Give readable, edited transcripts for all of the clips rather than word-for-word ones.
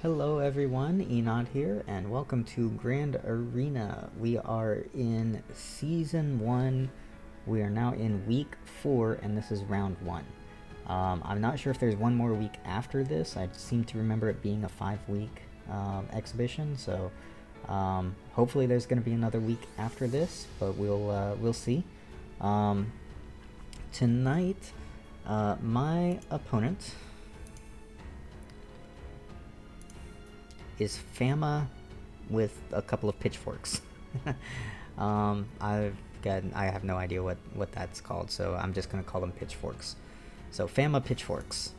Hello everyone, Enod here, and welcome to Grand Arena. We are in Season 1. We are now in Week 4, and this is Round 1. I'm not sure if there's one more week after this. I seem to remember it being a 5-week exhibition, so hopefully there's going to be another week after this, but we'll see. Tonight, my opponent is Fama with a couple of pitchforks. I have no idea what that's called, so I'm just gonna call them pitchforks. So Fama pitchforks.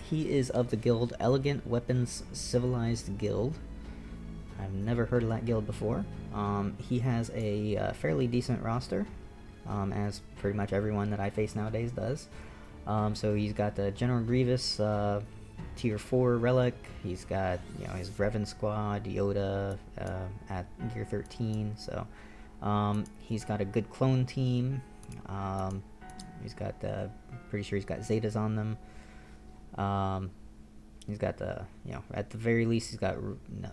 He is of the guild Elegant Weapons Civilized Guild. I've never heard of that guild before. He has a fairly decent roster, as pretty much everyone that I face nowadays does. So he's got the General Grievous Tier 4 relic. He's got his Revan squad, Yoda at Gear 13. So he's got a good clone team. He's got pretty sure he's got Zetas on them. He's got the at the very least he's got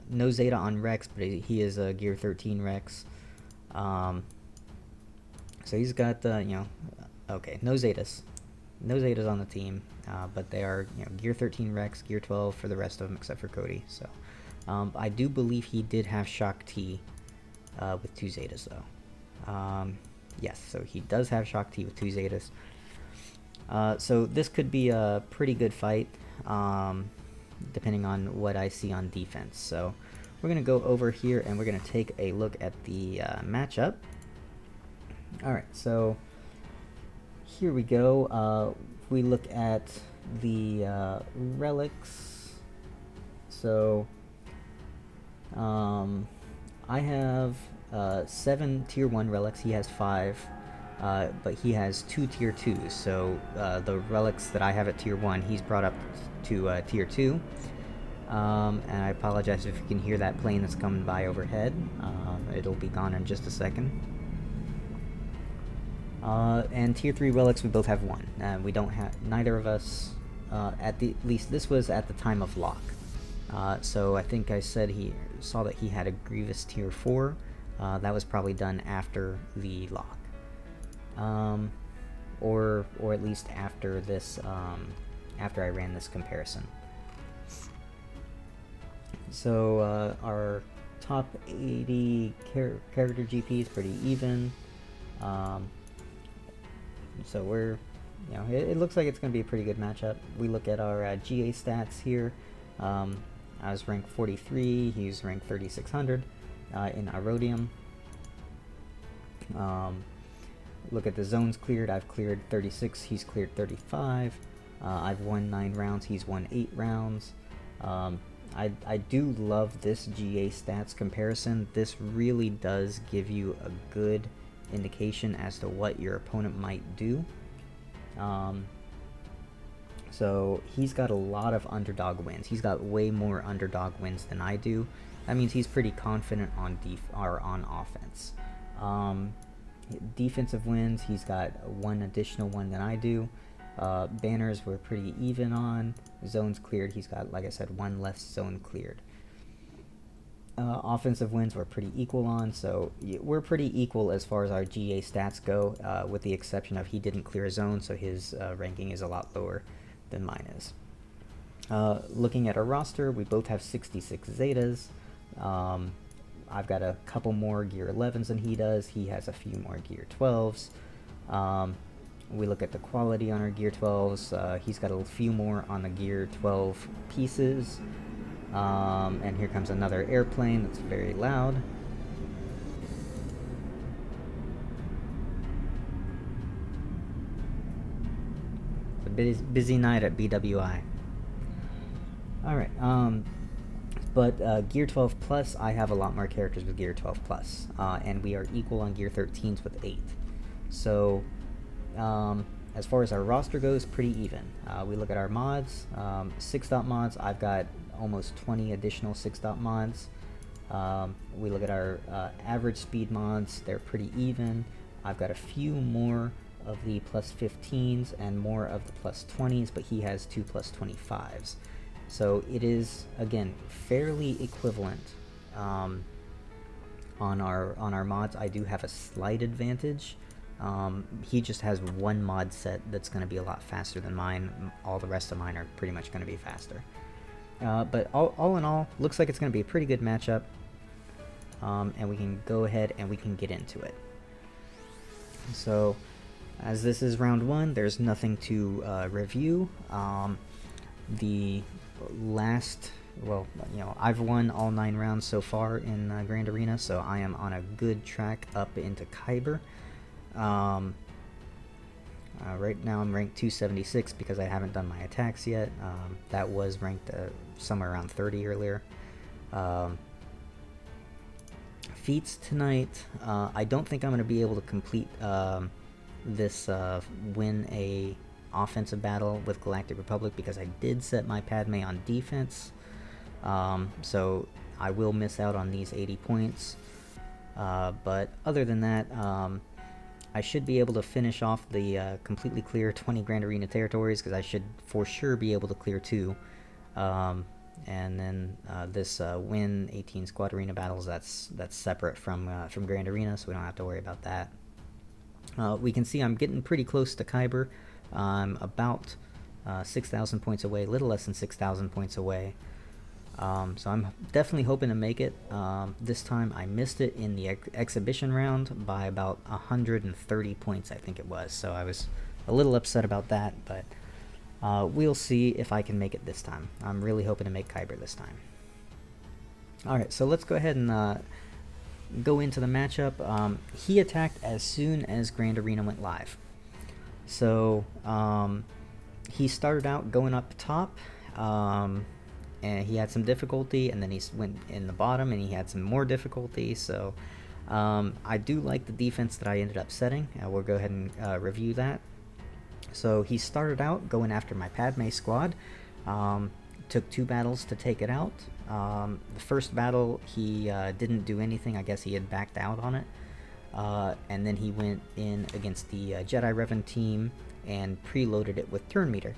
no Zeta on Rex, but he is a Gear 13 Rex. So he's got okay, no Zetas. No Zetas on the team, but they are Gear 13 Rex, Gear 12 for the rest of them except for Cody. So I do believe he did have Shock T with 2 Zetas though. Yes, so he does have Shock T with 2 Zetas. So this could be a pretty good fight, depending on what I see on defense. So we're going to go over here and we're going to take a look at the matchup. Alright, so here we go. We look at the relics. So I have 7 tier 1 relics. He has 5, but he has 2 tier 2s. So the relics that I have at tier 1, he's brought up to tier 2. And I apologize if you can hear that plane that's coming by overhead. It'll be gone in just a second. And tier 3 relics, we both have 1. We don't have, neither of us, at least this was at the time of lock. So I think I said he saw that he had a Grievous tier 4. That was probably done after the lock. Or at least after this, after I ran this comparison. So our top 80 character GP is pretty even. So we're, it looks like it's going to be a pretty good matchup. We look at our GA stats here. I was ranked 43, he's ranked 3600 in Aurodium. Look at the zones cleared. I've cleared 36, he's cleared 35. I've won 9 rounds, he's won 8 rounds. I do love this GA stats comparison. This really does give you a good indication as to what your opponent might do. So he's got a lot of underdog wins. He's got way more underdog wins than I do. That means he's pretty confident on on offense. Defensive wins, he's got 1 additional one than I do. Banners we're pretty even on. Zones cleared, he's got, like I said, 1 less zone cleared. Offensive wins we're pretty equal on, so we're pretty equal as far as our GA stats go, with the exception of he didn't clear a zone, so his ranking is a lot lower than mine is. Looking at our roster, we both have 66 Zetas. I've got a couple more Gear 11s than he does. He has a few more Gear 12s. We look at the quality on our Gear 12s. He's got a few more on the Gear 12 pieces. And here comes another airplane that's very loud. It's a busy night at BWI. Alright, but Gear 12 Plus, I have a lot more characters with Gear 12 Plus, and we are equal on Gear 13s with 8. So, as far as our roster goes, pretty even. We look at our mods, 6-dot mods, I've got almost 20 additional 6-dot mods. We look at our average speed mods, they're pretty even. I've got a few more of the plus 15s and more of the plus 20s, but he has 2 plus 25s. So it is, again, fairly equivalent. On our mods, I do have a slight advantage. He just has one mod set that's going to be a lot faster than mine. All the rest of mine are pretty much going to be faster. But all in all, looks like it's going to be a pretty good matchup. And we can go ahead and we can get into it. So, as this is round 1, there's nothing to review. The last, well, you know, I've won all 9 rounds so far in Grand Arena, so I am on a good track up into Kyber. Right now I'm ranked 276 because I haven't done my attacks yet. That was ranked somewhere around 30 earlier. Feats tonight, I don't think I'm going to be able to complete this win a offensive battle with Galactic Republic because I did set my Padme on defense. So I will miss out on these 80 points. But other than that, I should be able to finish off the completely clear 20 Grand Arena territories because I should for sure be able to clear 2. And then this win 18 Squad Arena battles, that's separate from Grand Arena, so we don't have to worry about that. We can see I'm getting pretty close to Kyber. I'm about 6,000 points away, a little less than 6,000 points away. So I'm definitely hoping to make it. This time I missed it in the exhibition round by about 130 points, I think it was. So I was a little upset about that, but we'll see if I can make it this time. I'm really hoping to make Kyber this time. Alright, so let's go ahead and go into the matchup. He attacked as soon as Grand Arena went live. So he started out going up top, and he had some difficulty, and then he went in the bottom and he had some more difficulty. So I do like the defense that I ended up setting. We'll go ahead and review that. So he started out going after my Padme squad. Took 2 battles to take it out. The first battle he didn't do anything. I guess he had backed out on it. And then he went in against the Jedi Revan team and preloaded it with turn meter.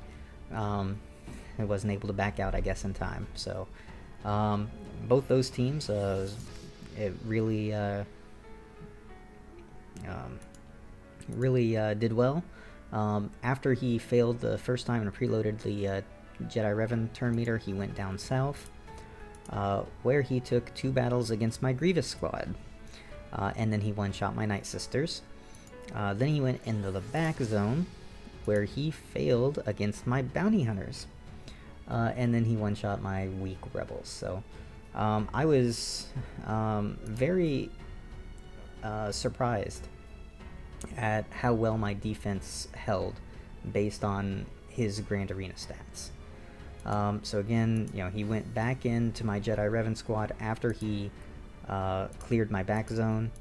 I wasn't able to back out, I guess, in time. So both those teams, it really did well. After he failed the first time and preloaded the Jedi Revan turn meter, he went down south, where he took 2 battles against my Grievous squad. And then he one-shot my Night Sisters. Then he went into the back zone, where he failed against my Bounty Hunters. And then he one-shot my weak Rebels. So I was very surprised at how well my defense held based on his Grand Arena stats. So again, you know, he went back into my Jedi Revan squad after he cleared my back zone.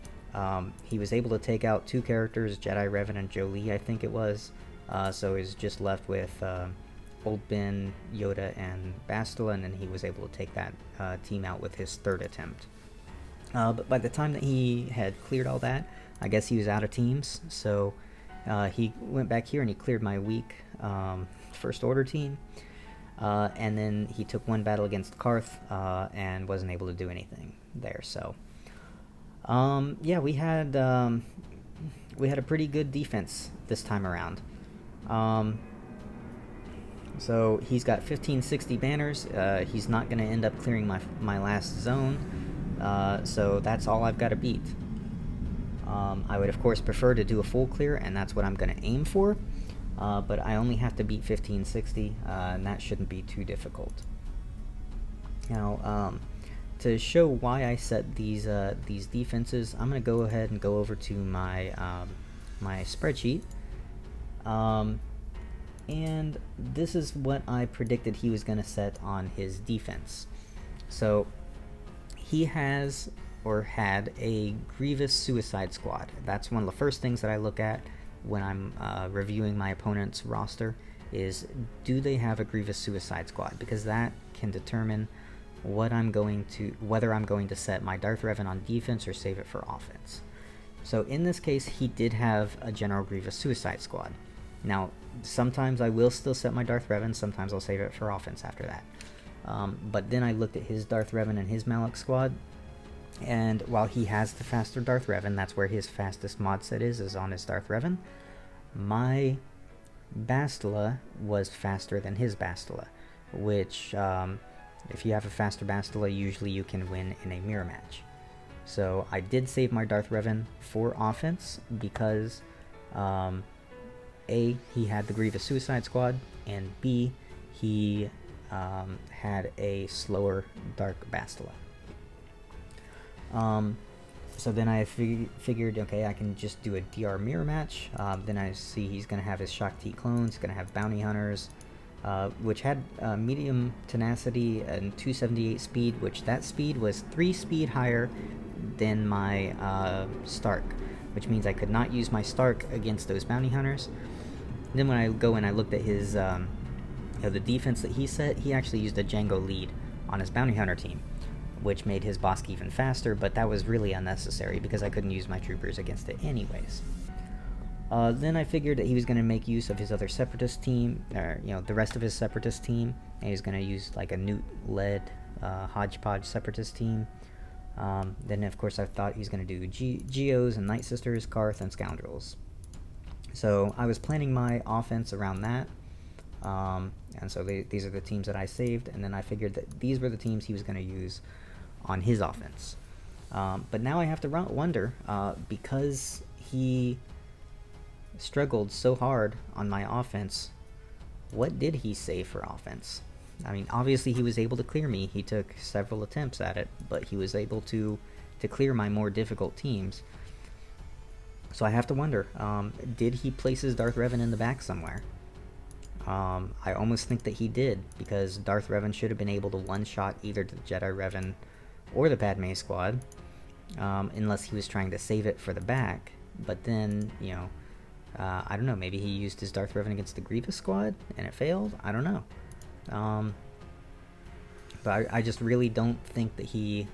He was able to take out 2 characters, Jedi Revan and Jolie, I think it was. So he was just left with Old Ben, Yoda, and Bastila, and then he was able to take that team out with his 3rd attempt. But by the time that he had cleared all that, I guess he was out of teams, so he went back here and he cleared my weak First Order team. And then he took 1 battle against Carth and wasn't able to do anything there. So yeah, we had a pretty good defense this time around. So he's got 1560 banners. He's not going to end up clearing my last zone, so that's all I've got to beat. I would of course prefer to do a full clear, and that's what I'm going to aim for. But I only have to beat 1560, and that shouldn't be too difficult. Now, to show why I set these defenses, I'm going to go ahead and go over to my my spreadsheet, and this is what I predicted he was going to set on his defense. So he has or had a Grievous Suicide Squad. That's one of the first things that I look at when I'm reviewing my opponent's roster, is do they have a Grievous Suicide Squad, because that can determine whether I'm going to set my Darth Revan on defense or save it for offense. So in this case, he did have a General Grievous Suicide Squad. Now, sometimes I will still set my Darth Revan, sometimes I'll save it for offense after that. But then I looked at his Darth Revan and his Malak squad, and while he has the faster Darth Revan, that's where his fastest mod set is on his Darth Revan, my Bastila was faster than his Bastila, which, if you have a faster Bastila, usually you can win in a mirror match. So I did save my Darth Revan for offense because, A, he had the Grievous Suicide Squad, and B, he had a slower Dark Bastila. So then I figured, okay, I can just do a DR mirror match. Then I see he's going to have his Shakti clones, he's going to have Bounty Hunters, which had medium tenacity and 278 speed, which that speed was 3 speed higher than my Stark, which means I could not use my Stark against those Bounty Hunters. Then when I go and I looked at his, the defense that he set, he actually used a Jango lead on his Bounty Hunter team, which made his Bossk even faster, but that was really unnecessary because I couldn't use my troopers against it anyways. Then I figured that he was going to make use of his other Separatist team, or, the rest of his Separatist team, and he was going to use like a Newt-led hodgepodge Separatist team. Then, of course, I thought he was going to do Geos and Night Sisters, Carth, and Scoundrels. So I was planning my offense around that. And so these are the teams that I saved, and then I figured that these were the teams he was going to use on his offense. But now I have to wonder, because he struggled so hard on my offense, what did he save for offense? I mean, obviously he was able to clear me. He took several attempts at it, but he was able to clear my more difficult teams. So I have to wonder, did he place his Darth Revan in the back somewhere? I almost think that he did, because Darth Revan should have been able to one-shot either the Jedi Revan or the Padme squad, unless he was trying to save it for the back. But then, I don't know, maybe he used his Darth Revan against the Grievous squad, and it failed? I don't know. But I just really don't think that he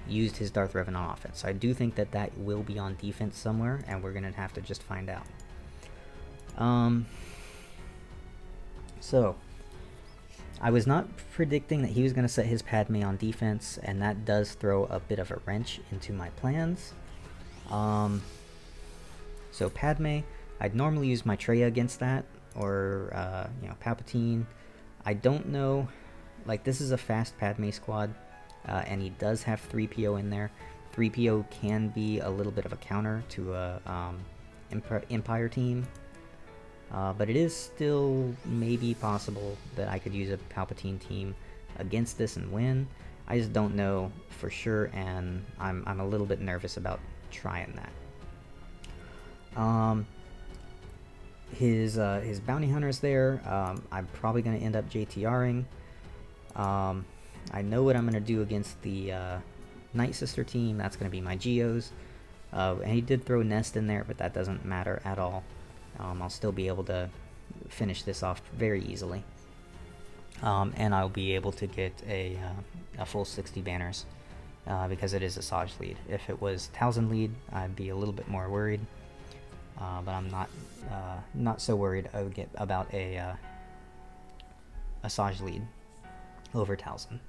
used his Darth Revan on offense. So I do think that that will be on defense somewhere, and we're going to have to just find out. So, I was not predicting that he was going to set his Padme on defense, and that does throw a bit of a wrench into my plans. So Padme, I'd normally use my Traya against that, or, Palpatine. I don't know, like, this is a fast Padme squad, and he does have 3PO in there. 3PO can be a little bit of a counter to a Empire team. But it is still maybe possible that I could use a Palpatine team against this and win. I just don't know for sure, and I'm a little bit nervous about trying that. His Bounty Hunters there, I'm probably going to end up JTRing. I know what I'm going to do against the Night Sister team. That's going to be my Geos. And he did throw Nest in there, but that doesn't matter at all. I'll still be able to finish this off very easily. And I'll be able to get a full 60 banners, because it is a SWGOH lead. If it was 1000 lead, I'd be a little bit more worried. But I'm not so worried about a SWGOH lead over 1000.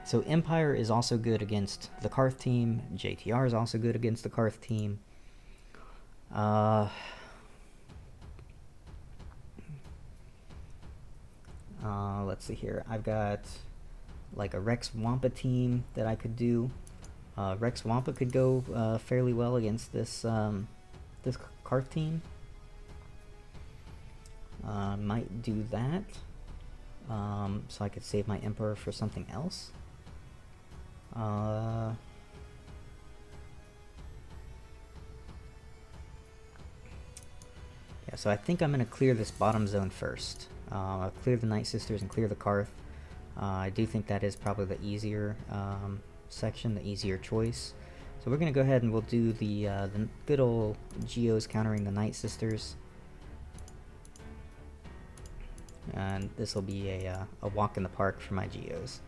So Empire is also good against the Carth team. JTR is also good against the Carth team. Let's see here. I've got like a Rex Wampa team that I could do. Rex Wampa could go fairly well against this this Carth team. Might do that. So I could save my Emperor for something else. Yeah, so I think I'm going to clear this bottom zone first. I'll clear the Night Sisters and clear the Carth. I do think that is probably the easier section, the easier choice. So we're going to go ahead and we'll do the good old Geos countering the Night Sisters. And this will be a walk in the park for my Geos.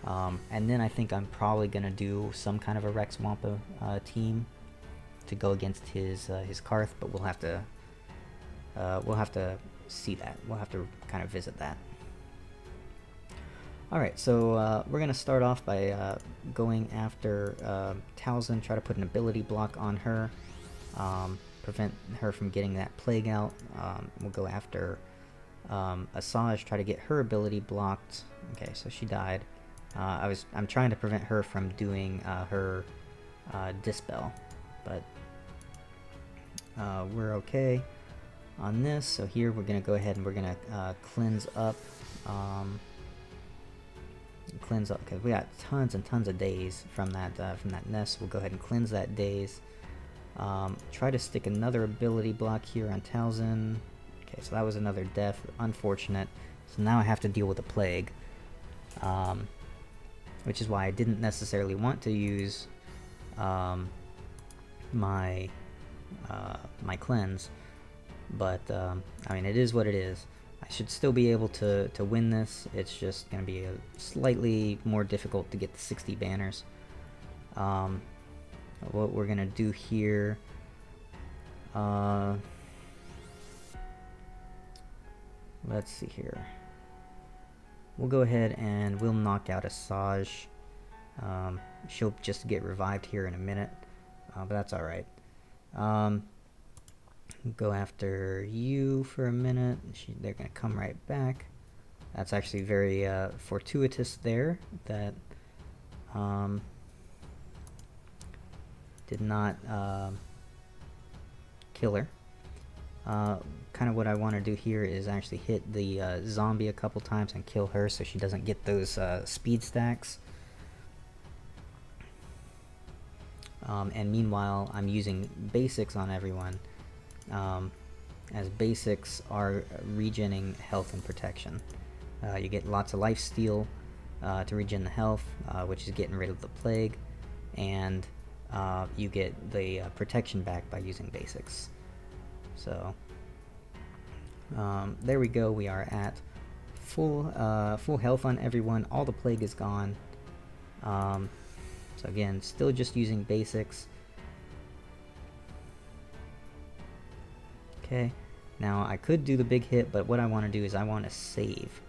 And then I think I'm probably going to do some kind of a Rex Wampa team to go against his Carth, but we'll have to see that. We'll have to kind of visit that. Alright, so we're going to start off by going after Talzin, try to put an ability block on her, prevent her from getting that plague out. We'll go after Asajj, try to get her ability blocked. Okay, so she died. I'm trying to prevent her from doing her Dispel, but we're okay on this. So here we're going to go ahead and we're going to cleanse up. Because we got tons and tons of days from that nest. We'll go ahead and cleanse that days. Try to stick another ability block here on Talzin. Okay, so that was another death. Unfortunate. So now I have to deal with a plague, which is why I didn't necessarily want to use my cleanse. But I mean, it is what it is. I should still be able to win this. It's just going to be slightly more difficult to get the 60 banners. What we're going to do here... let's see here. We'll go ahead and we'll knock out Asajj. She'll just get revived here in a minute, but that's alright. Go after you for a minute. They're going to come right back. That's actually very fortuitous there. That did not kill her. Kind of what I want to do here is actually hit the zombie a couple times and kill her so she doesn't get those speed stacks. And meanwhile, I'm using basics on everyone. As basics are regening health and protection. You get lots of life steal to regen the health, which is getting rid of the plague, and you get the protection back by using basics. So there we go. We are at full health on everyone. All the plague is gone. So again, still just using basics. Okay, now I could do the big hit, but what I want to do is I want to save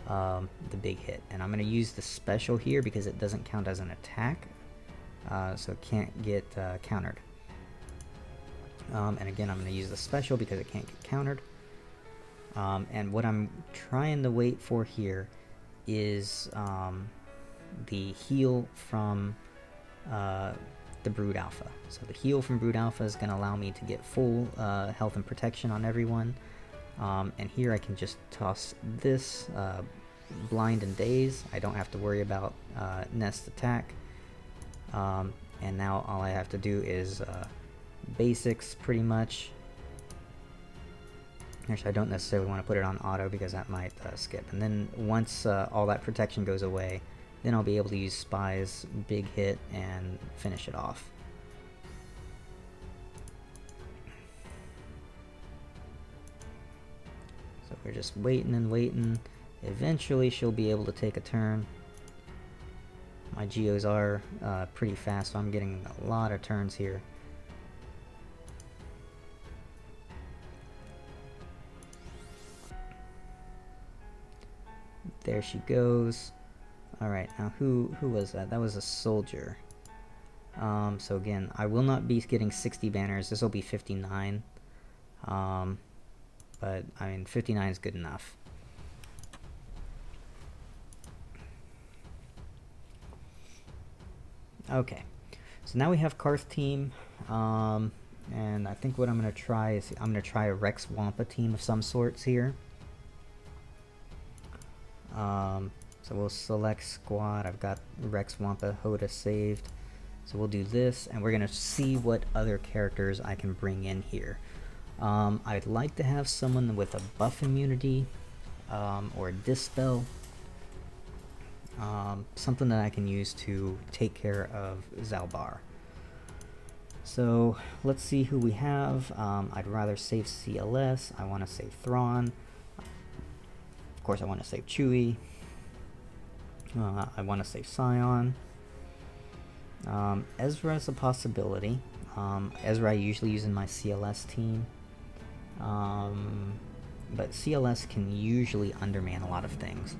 the big hit, and I'm going to use the special here because it doesn't count as an attack, so it can't get countered. And again, I'm going to use the special because it can't get countered. And what I'm trying to wait for here is the heal from the Brood Alpha. So the heal from Brood Alpha is going to allow me to get full health and protection on everyone. And here I can just toss this blind and daze. I don't have to worry about nest attack. And now all I have to do is basics pretty much. Actually, I don't necessarily want to put it on auto because that might skip. And then once all that protection goes away, then I'll be able to use Spy's big hit and finish it off. So we're just waiting and waiting. Eventually she'll be able to take a turn. My Geos are pretty fast, so I'm getting a lot of turns here. There she goes. Alright, now who was that? That was a soldier. So again, I will not be getting 60 banners. This will be 59. But, I mean, 59 is good enough. Okay. So now we have Carth team. And I think what I'm going to try is I'm going to try a Rex Wampa team of some sorts here. So we'll select squad. I've got Rex Wampa Hoda saved. So we'll do this, and we're going to see what other characters I can bring in here. I'd like to have someone with a buff immunity, or a dispel. Something that I can use to take care of Zalbar. So let's see who we have. I'd rather save CLS. I want to save Thrawn. Of course, I want to save Chewie. I want to save Scion. Ezra is a possibility. Ezra I usually use in my CLS team. But CLS can usually underman a lot of things.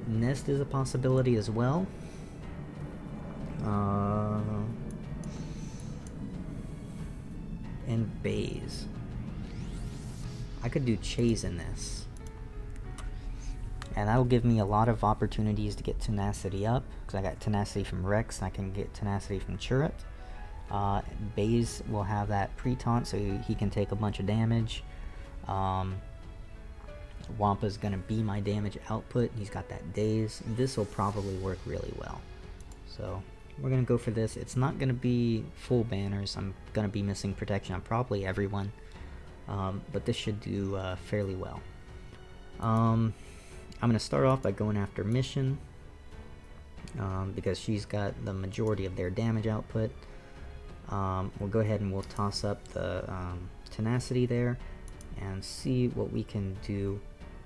Nest is a possibility as well. And Baze. I could do Chaze in this. And that'll give me a lot of opportunities to get Tenacity up, because I got Tenacity from Rex, and I can get Tenacity from Chirrut. Baze will have that pre-taunt, so he can take a bunch of damage. Wampa's gonna be my damage output. He's got that Daze. This will probably work really well. So we're gonna go for this. It's not gonna be full banners. I'm gonna be missing protection on probably everyone. But this should do fairly well. I'm gonna start off by going after Mission, because she's got the majority of their damage output. We'll go ahead and we'll toss up the Tenacity there and see what we can do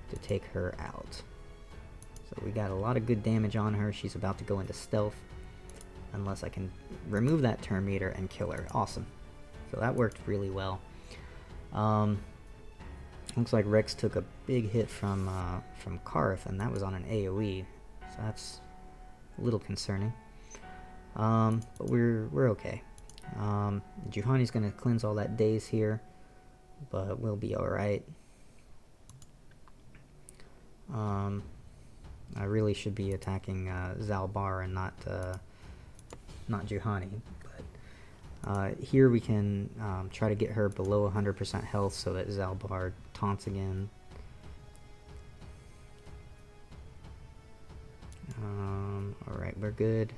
to take her out. So we got a lot of good damage on her. She's about to go into stealth, unless I can remove that turn meter and kill her. Awesome. So that worked really well. Looks like Rex took a big hit from Carth, and that was on an AoE, so that's a little concerning. But we're okay. Juhani's gonna cleanse all that Daze here, but we'll be alright. I really should be attacking Zalbar and not Juhani, but here we can try to get her below 100% health so that Zalbar taunts again. Alright, we're good.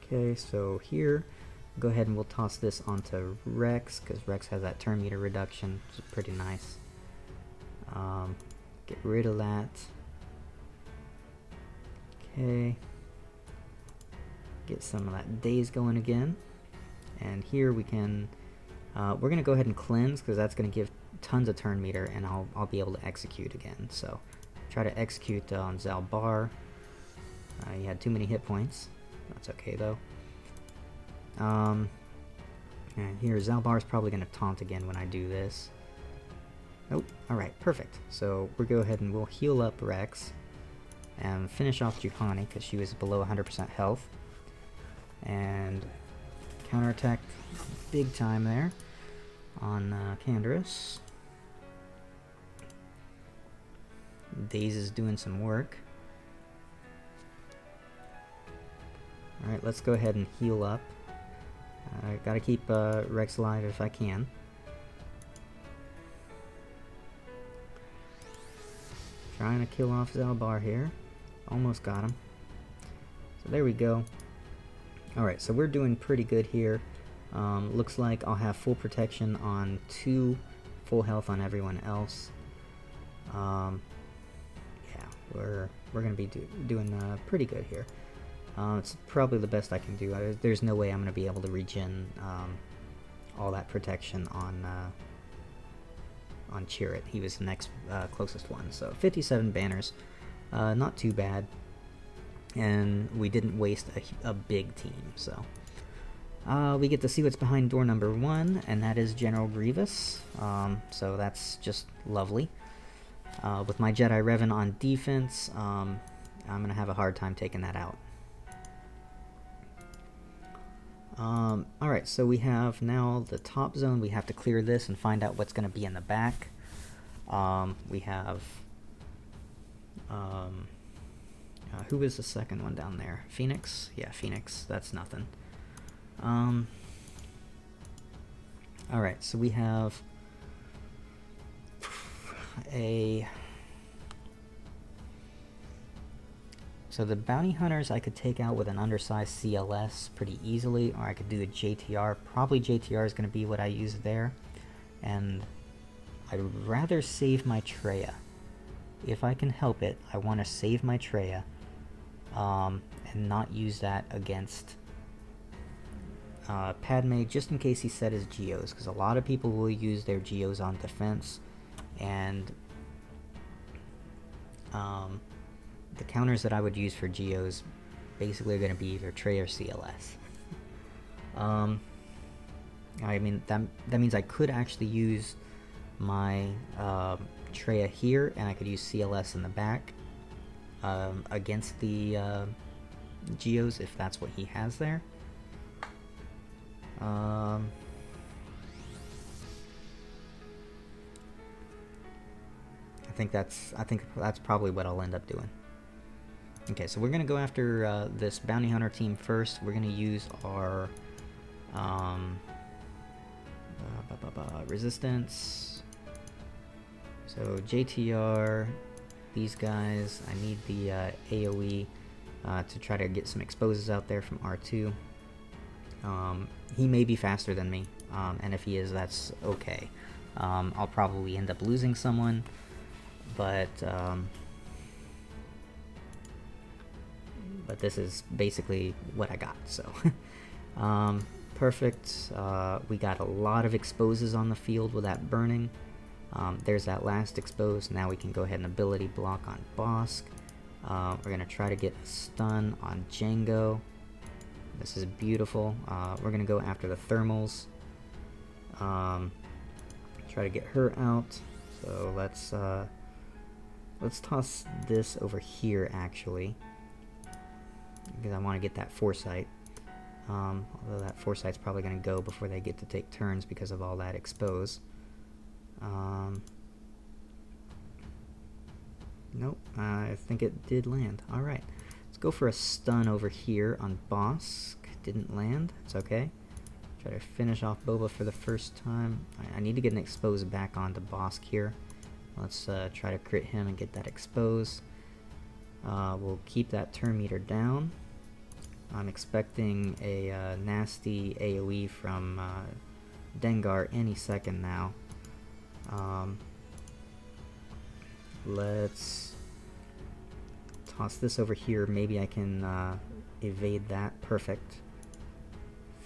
Okay, so here, go ahead and we'll toss this onto Rex, because Rex has that turn meter reduction, which is pretty nice. Get rid of that. Okay. Get some of that Daze going again. And here we can, we're going to go ahead and cleanse, because that's going to give tons of turn meter, and I'll be able to execute again. So, try to execute on Zalbar. He had too many hit points. That's okay though. And here, Zalbar's probably going to taunt again when I do this. Oh, alright, perfect. So we'll go ahead and we'll heal up Rex and finish off Juhani, because she was below 100% health. And counterattack big time there on Canderous. Daze is doing some work. Alright, let's go ahead and heal up. I gotta keep Rex alive if I can. Trying to kill off Zalbar here. Almost got him. So there we go. Alright, so we're doing pretty good here. Looks like I'll have full protection on 2, full health on everyone else. Yeah, we're gonna be doing pretty good here. It's probably the best I can do. There's no way I'm going to be able to regen all that protection on Chirrut. He was the next closest one. So 57 banners, not too bad. And we didn't waste a big team. So we get to see what's behind door number 1, and that is General Grievous. So that's just lovely. With my Jedi Revan on defense, I'm going to have a hard time taking that out. Alright, so we have now the top zone. We have to clear this and find out what's going to be in the back. We have... who was the second one down there? Phoenix? Yeah, Phoenix. That's nothing. Alright, so we have a... So the bounty hunters I could take out with an undersized CLS pretty easily, or I could do a JTR. Probably JTR is going to be what I use there. And I'd rather save my Traya. If I can help it, I want to save my Traya and not use that against Padme, just in case he set his Geos, because a lot of people will use their Geos on defense, and the counters that I would use for Geos basically are going to be either Traya or CLS. I mean, that means I could actually use my Traya here, and I could use CLS in the back against the Geos if that's what he has there. I think that's probably what I'll end up doing. Okay, so we're gonna go after this bounty hunter team first. We're gonna use our resistance. So JTR, these guys. I need the AoE to try to get some exposes out there from R2. He may be faster than me, and if he is, that's okay. I'll probably end up losing someone, but this is basically what I got, so perfect. We got a lot of exposes on the field with that burning. There's that last expose. Now we can go ahead and ability block on Bosk. We're going to try to get a stun on Jango. This is beautiful. We're going to go after the thermals. Try to get her out. So let's toss this over here, actually, because I want to get that foresight. Although that foresight's probably going to go before they get to take turns because of all that expose. Nope, I think it did land. Alright, let's go for a stun over here on Bosk. Didn't land, it's okay. Try to finish off Boba for the first time. I need to get an expose back onto Bosk here. Let's try to crit him and get that expose. We'll keep that turn meter down. I'm expecting a nasty AoE from Dengar any second now. Let's toss this over here. Maybe I can evade that. Perfect.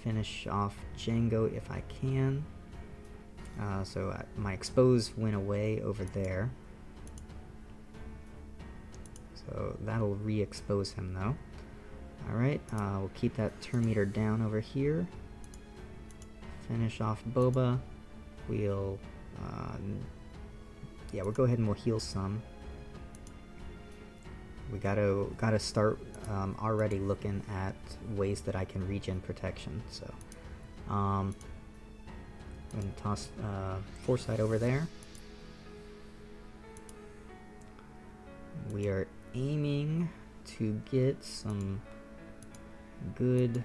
Finish off Jango if I can. So my expose went away over there. So that'll re-expose him though. Alright, we'll keep that turn meter down over here. Finish off Boba. We'll we'll go ahead and we'll heal some. We gotta start already looking at ways that I can regen protection. So I'm gonna toss foresight over there. We are aiming to get some good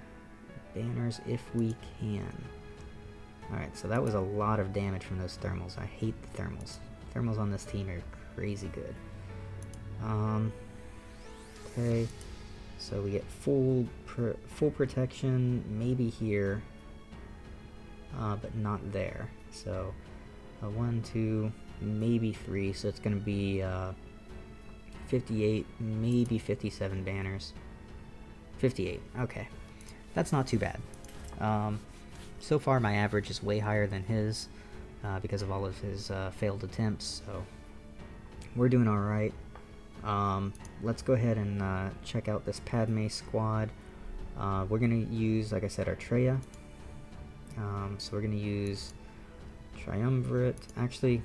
banners if we can. Alright, so that was a lot of damage from those thermals. I hate the thermals. Thermals on this team are crazy good. Okay, so we get full protection, maybe here, but not there. So 1, 2, maybe 3. So it's going to be 58, maybe 57 banners. 58. Okay, that's not too bad. So far, my average is way higher than his because of all of his failed attempts. So we're doing all right. Let's go ahead and check out this Padme squad. We're gonna use, like I said, our Traya. So we're gonna use Triumvirate. Actually,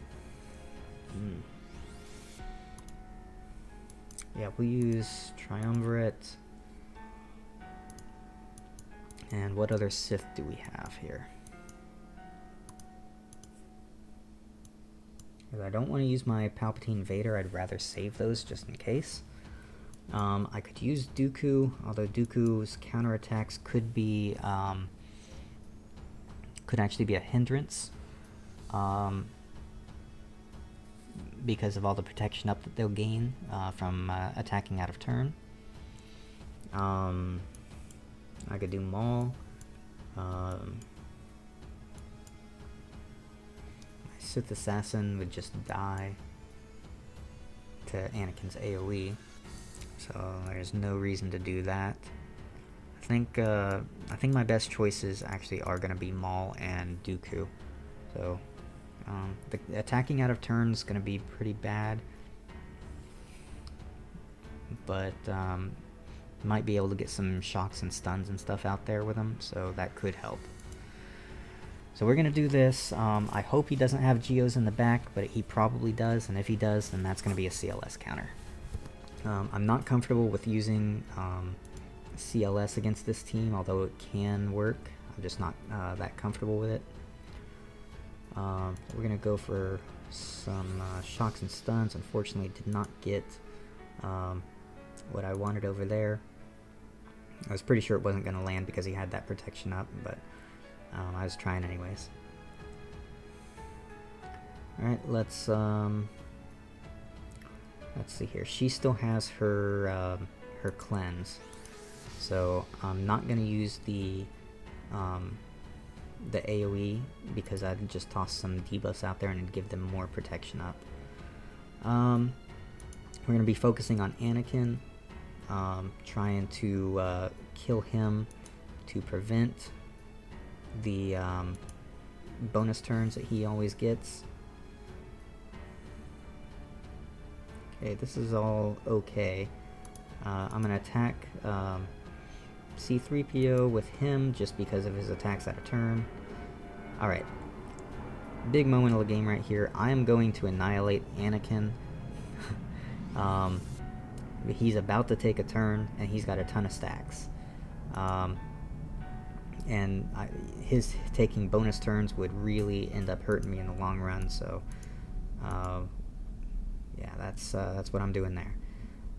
yeah, we'll use Triumvirate. And what other Sith do we have here? Because I don't want to use my Palpatine Vader. I'd rather save those just in case. I could use Dooku, although Dooku's counterattacks could be could actually be a hindrance because of all the protection up that they'll gain from attacking out of turn. I could do Maul. My Sith Assassin would just die to Anakin's AoE, so there's no reason to do that. I think my best choices actually are going to be Maul and Dooku. So the attacking out of turn is going to be pretty bad, but might be able to get some shocks and stuns and stuff out there with them, so that could help. So we're going to do this. I hope he doesn't have Geos in the back, but he probably does, and if he does, then that's going to be a CLS counter. I'm not comfortable with using CLS against this team, although it can work. I'm just not that comfortable with it. We're going to go for some shocks and stuns. Unfortunately, did not get what I wanted over there. I was pretty sure it wasn't going to land because he had that protection up, but I was trying anyways. Alright, let's see here. She still has her her cleanse, so I'm not going to use the AoE because I'd just toss some debuffs out there and it'd give them more protection up. We're going to be focusing on Anakin, trying to kill him to prevent the bonus turns that he always gets. Okay, this is all okay. I'm going to attack C-3PO with him just because of his attacks out of turn. Alright. Big moment of the game right here. I am going to annihilate Anakin. He's about to take a turn, and he's got a ton of stacks. And his taking bonus turns would really end up hurting me in the long run, so yeah, that's what I'm doing there.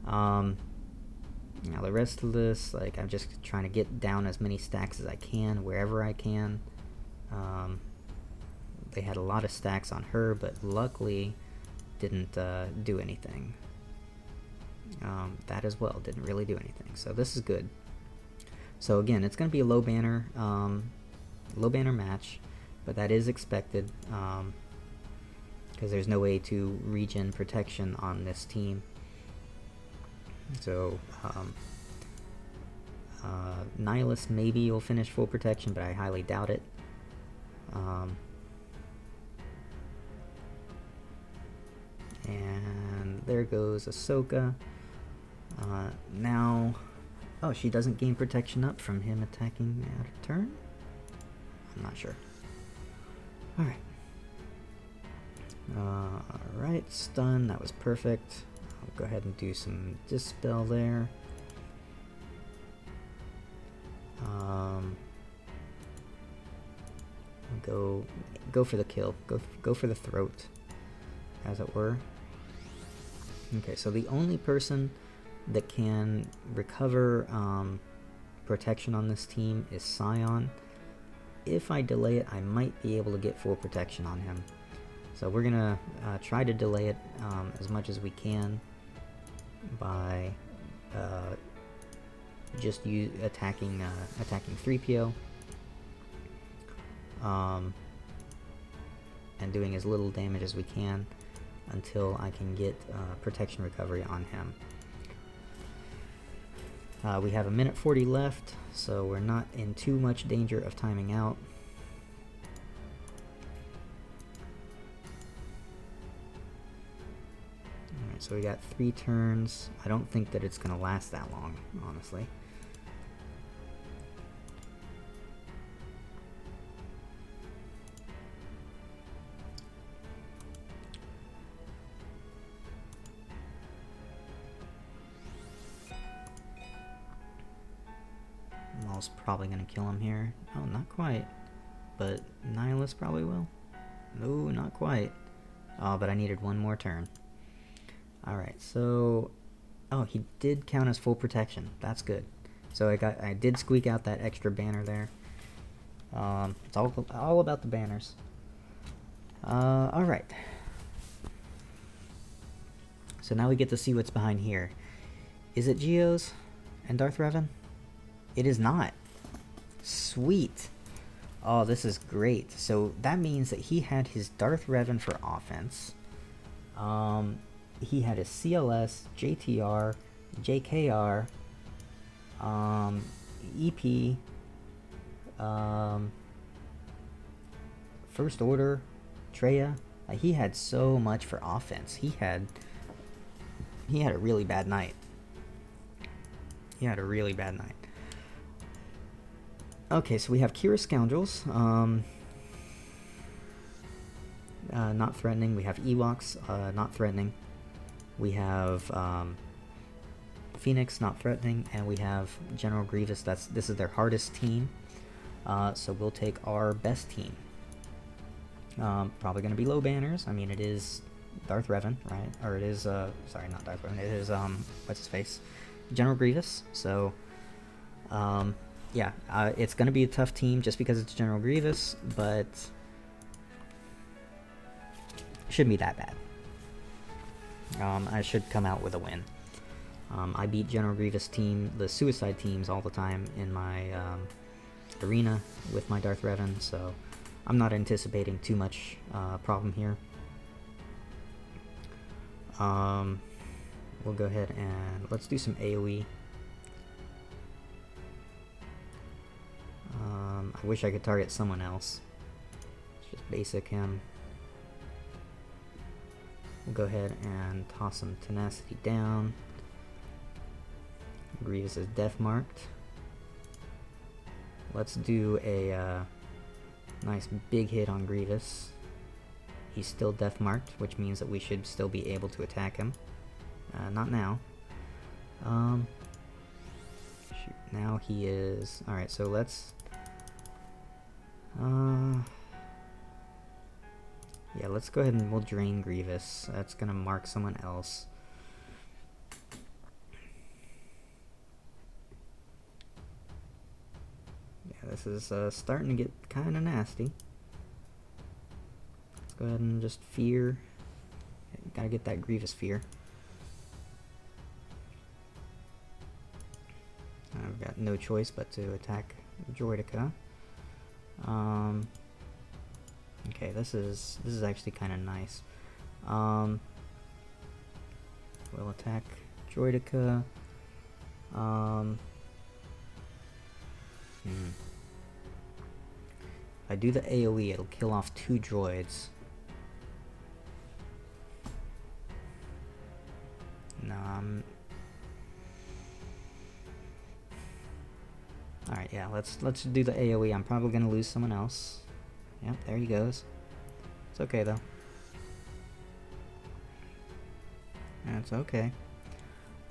Now the rest of this, like, I'm just trying to get down as many stacks as I can wherever I can. They had a lot of stacks on her, but luckily didn't do anything. That as well didn't really do anything, so this is good. So again, it's going to be a low banner match, but that is expected because there's no way to regen protection on this team. So Nihilus maybe will finish full protection, but I highly doubt it. And there goes Ahsoka. Now, oh, she doesn't gain protection up from him attacking out of turn? I'm not sure. Alright. Alright, stun, that was perfect. I'll go ahead and do some dispel there. Go for the kill. Go for the throat, as it were. Okay, so the only person that can recover protection on this team is Scion. If I delay it, I might be able to get full protection on him. So we're gonna try to delay it as much as we can by just attacking 3PO and doing as little damage as we can until I can get protection recovery on him. We have 1:40 left, so we're not in too much danger of timing out. Alright, so we got 3 turns. I don't think that it's going to last that long, honestly. Maul's probably going to kill him here. Oh, not quite. But Nihilus probably will. No, not quite. Oh, but I needed one more turn. Alright, so... Oh, he did count as full protection. That's good. So I did squeak out that extra banner there. It's all about the banners. Alright. So now we get to see what's behind here. Is it Geos and Darth Revan? It is not. Sweet. Oh, this is great. So that means that he had his Darth Revan for offense. He had his CLS, JTR, JKR, EP, First Order, Traya. He had so much for offense. He had a really bad night. Okay, so we have Qira Scoundrels. not threatening. We have Ewoks, not threatening. We have Phoenix, not threatening, and we have General Grievous. This is their hardest team, so we'll take our best team. Probably going to be low banners. I mean, it is Darth Revan, right? Or it is, sorry, not Darth Revan. It is, what's his face? General Grievous. So, yeah, it's going to be a tough team just because it's General Grievous, but it shouldn't be that bad. I should come out with a win. I beat General Grievous team, the suicide teams, all the time in my arena with my Darth Revan, so I'm not anticipating too much problem here. We'll go ahead and let's do some AoE. I wish I could target someone else. Let's just basic him. We'll go ahead and toss some tenacity down. Grievous is death marked. Let's do a nice big hit on Grievous. He's still death marked, which means that we should still be able to attack him. Not now. Shoot, now he is... Alright, so let's... yeah, let's go ahead and we'll drain Grievous. That's gonna mark someone else. Yeah, this is starting to get kind of nasty. Let's go ahead and just fear. Gotta get that Grievous fear. I've got no choice but to attack Droideka. Okay, this is actually kind of nice. We'll attack Droideka. If I do the AoE, it'll kill off 2 droids. No, alright, yeah, let's do the AoE. I'm probably gonna lose someone else. Yep, there he goes. It's okay though. That's okay.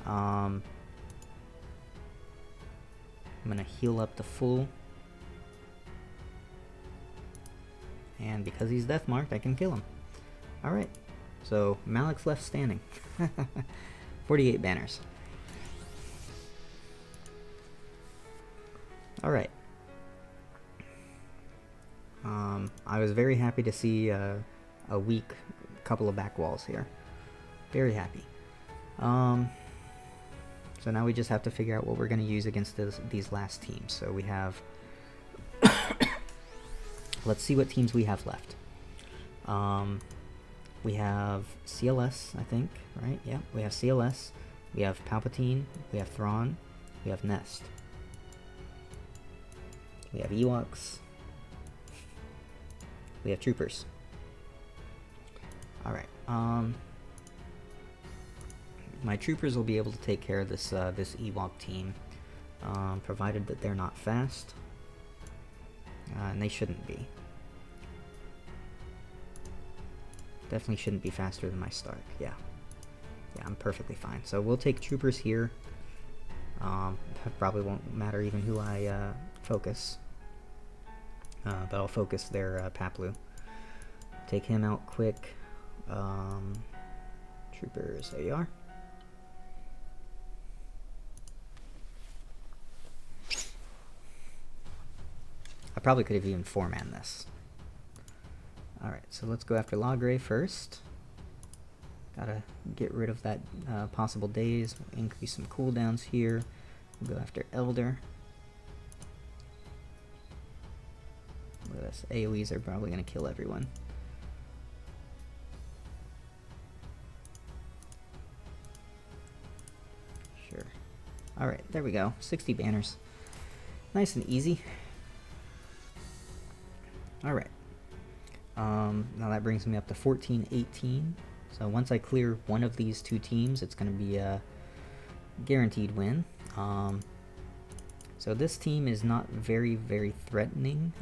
I'm gonna heal up to full. And because he's death marked, I can kill him. Alright. So Malik's left standing. 48 banners. Alright. I was very happy to see a weak couple of back walls here. Very happy. So now we just have to figure out what we're going to use against these last teams. So we have... Let's see what teams we have left. We have CLS, I think, right? Yeah, we have CLS. We have Palpatine. We have Thrawn. We have Nest. We have Ewoks. We have Troopers. Alright, my Troopers will be able to take care of this this Ewok team, provided that they're not fast. And they shouldn't be. Definitely shouldn't be faster than my Stark, yeah. Yeah, I'm perfectly fine. So we'll take Troopers here. Probably won't matter even who I focus. But I'll focus their Paplu. Take him out quick. Troopers, there you are. I probably could have even 4-man this. Alright, so let's go after Logray first. Gotta get rid of that possible daze. We'll increase some cooldowns here. We'll go after Elder. Look at this. AoEs are probably going to kill everyone. Sure. Alright, there we go. 60 banners. Nice and easy. Alright. Now that brings me up to 14-18. So once I clear one of these 2 teams, it's going to be a guaranteed win. So this team is not very, very threatening.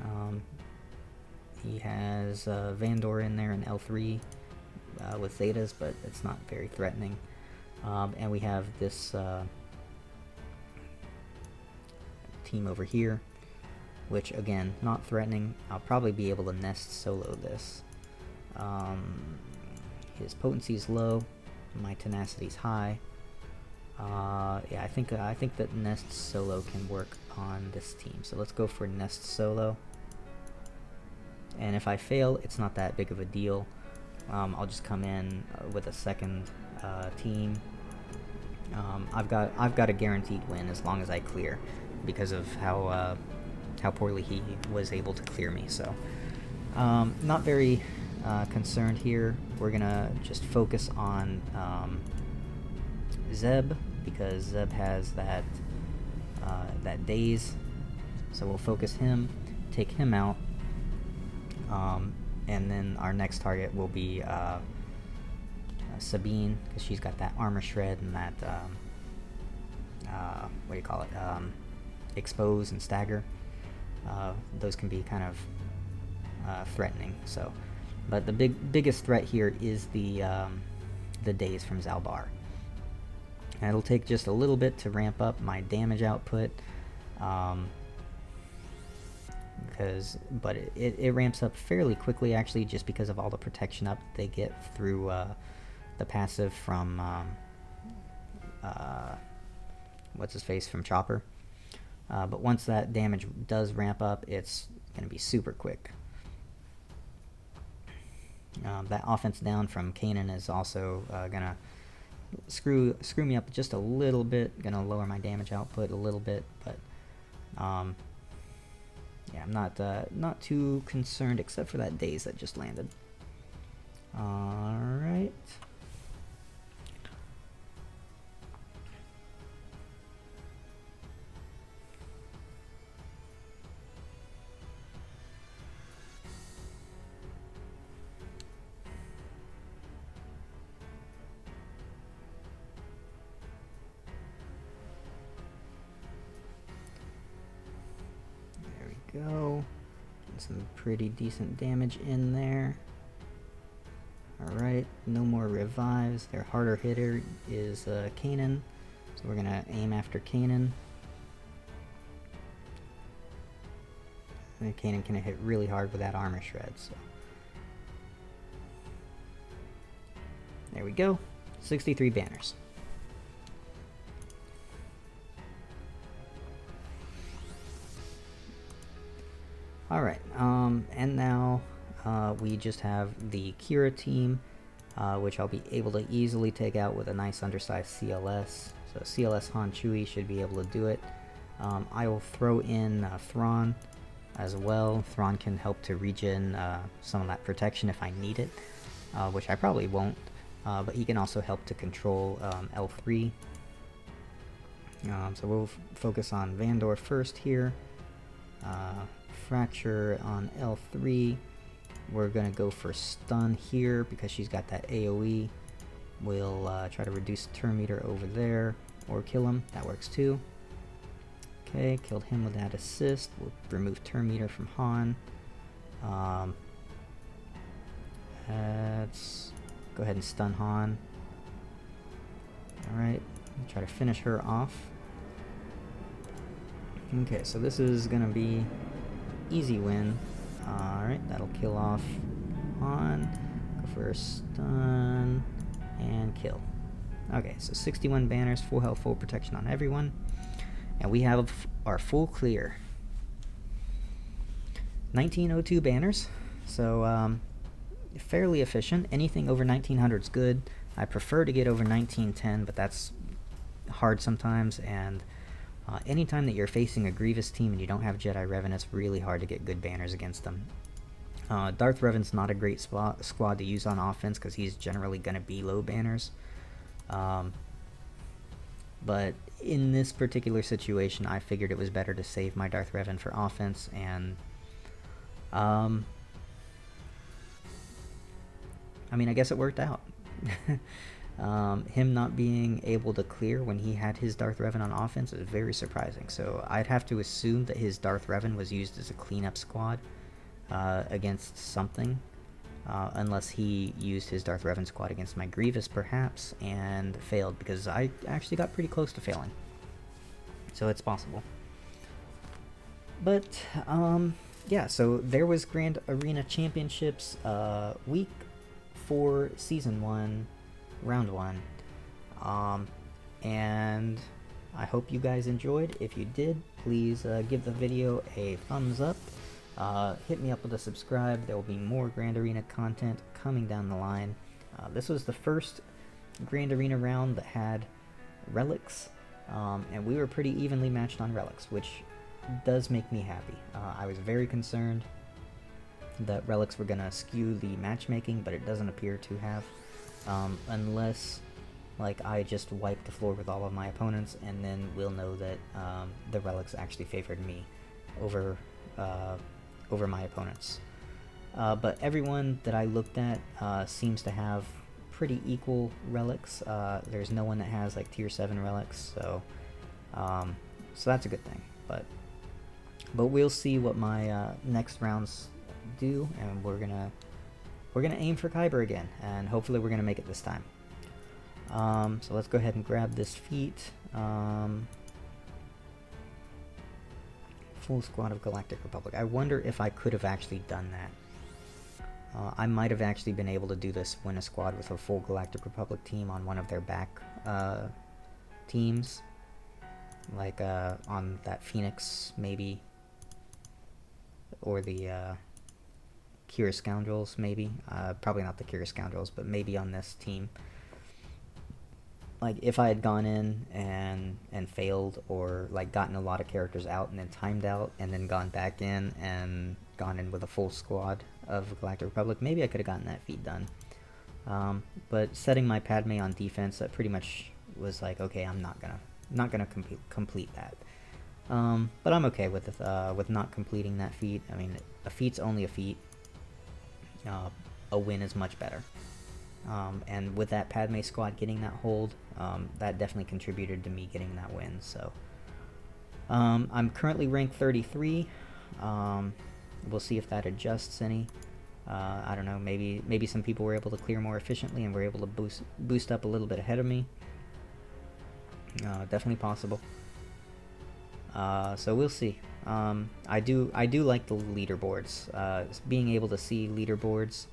He has Vandor in there and L3 with Zetas, but it's not very threatening. And we have this team over here, which again, not threatening. I'll probably be able to nest solo this. His potency is low, my tenacity is high. Yeah, I think that nest solo can work on this team. So let's go for nest solo. And if I fail, it's not that big of a deal. I'll just come in with a second team. I've got a guaranteed win as long as I clear, because of how poorly he was able to clear me. So not very concerned here. We're gonna just focus on Zeb, because Zeb has that daze. So we'll focus him, take him out, and then our next target will be Sabine, because she's got that armor shred and that what do you call it? Expose and stagger. Those can be kind of threatening. So, but the biggest threat here is the daze from Zalbar. And it'll take just a little bit to ramp up my damage output, but it ramps up fairly quickly actually, just because of all the protection up they get through the passive from what's his face from Chopper. But once that damage does ramp up, it's gonna be super quick. That offense down from Kanan is also gonna screw me up just a little bit. Gonna lower my damage output a little bit, but yeah, I'm not too concerned, except for that daze that just landed. All right. Go. Get some pretty decent damage in there. Alright, no more revives. Their harder hitter is Kanan, so we're gonna aim after Kanan. And Kanan can hit really hard with that armor shred, so. There we go. 63 banners. Alright, and now we just have the Qira team, which I'll be able to easily take out with a nice undersized CLS. So CLS Han Chewie should be able to do it. I will throw in Thrawn as well. Thrawn can help to regen some of that protection if I need it, which I probably won't, but he can also help to control L3. So we'll focus on Vandor first here. Fracture on L3. We're gonna go for stun here because she's got that AoE. We'll try to reduce turn meter over there or kill him. That works too. Okay, killed him with that assist. We'll remove turn meter from Han. Let's go ahead and stun Han. Alright, try to finish her off. Okay, so this is gonna be easy win. Alright, that'll kill off Han. Go for a stun and kill. Okay, so 61 banners, full health, full protection on everyone. And we have our full clear. 1902 banners, so fairly efficient. Anything over 1900 is good. I prefer to get over 1910, but that's hard sometimes, and anytime that you're facing a Grievous team and you don't have Jedi Revan, it's really hard to get good banners against them. Darth Revan's not a great squad to use on offense because he's generally going to be low banners. But in this particular situation, I figured it was better to save my Darth Revan for offense, and I mean, I guess it worked out. Him not being able to clear when he had his Darth Revan on offense is very surprising. So I'd have to assume that his Darth Revan was used as a cleanup squad, against something. Unless he used his Darth Revan squad against my Grievous, perhaps, and failed, because I actually got pretty close to failing. So it's possible. But, yeah, so there was Grand Arena Championships, Week 4, Season 1, Round 1. And I hope you guys enjoyed. If you did, please give the video a thumbs up. Hit me up with a subscribe. There will be more Grand Arena content coming down the line. This was the first Grand Arena round that had relics, and we were pretty evenly matched on relics, which does make me happy. I was very concerned that relics were going to skew the matchmaking, but it doesn't appear to have, unless like I just wiped the floor with all of my opponents, and then we'll know that the relics actually favored me over my opponents. But everyone that I looked at seems to have pretty equal relics. There's no one that has like tier 7 relics, so that's a good thing. But we'll see what my next rounds do, and we're gonna aim for Kyber again, and hopefully we're gonna make it this time. So let's go ahead and grab this feat. Full squad of Galactic Republic. I wonder if I could have actually done that. I might have actually been able to do this, win a squad with a full Galactic Republic team on one of their back teams. Like on that Phoenix, maybe. Or the Qira Scoundrels, maybe. Probably not the Qira Scoundrels, but maybe on this team. Like, if I had gone in and failed, or like gotten a lot of characters out and then timed out, and then gone back in and gone in with a full squad of Galactic Republic, maybe I could have gotten that feat done. But setting my Padme on defense, that pretty much was like, okay, I'm not gonna complete that. But I'm okay with not completing that feat. I mean, a feat's only a feat. A win is much better. And with that Padme squad getting that hold, that definitely contributed to me getting that win. So I'm currently ranked 33. We'll see if that adjusts any. I don't know, maybe some people were able to clear more efficiently and were able to boost up a little bit ahead of me. Definitely possible. So we'll see. I do like the leaderboards. Being able to see leaderboards,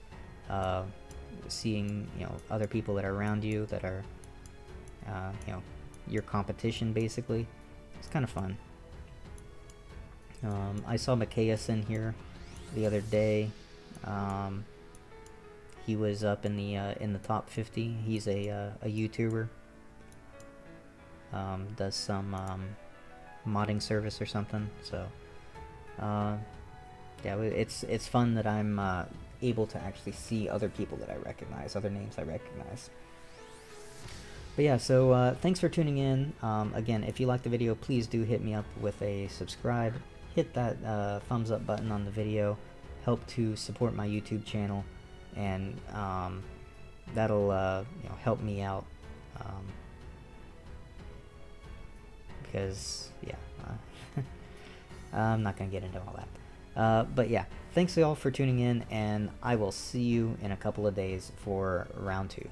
seeing other people that are around you that are your competition, basically, it's kind of fun. I saw Macias in here the other day. He was up in the top 50. He's a YouTuber. Does some modding service or something. So yeah, it's fun that I'm able to actually see other people that I recognize, other names I recognize. But yeah, so thanks for tuning in. Again, if you liked the video, please do hit me up with a subscribe. Hit that thumbs up button on the video. Help to support my YouTube channel, and that'll help me out. Because yeah, I'm not gonna get into all that. But yeah, thanks y'all for tuning in, and I will see you in a couple of days for round 2.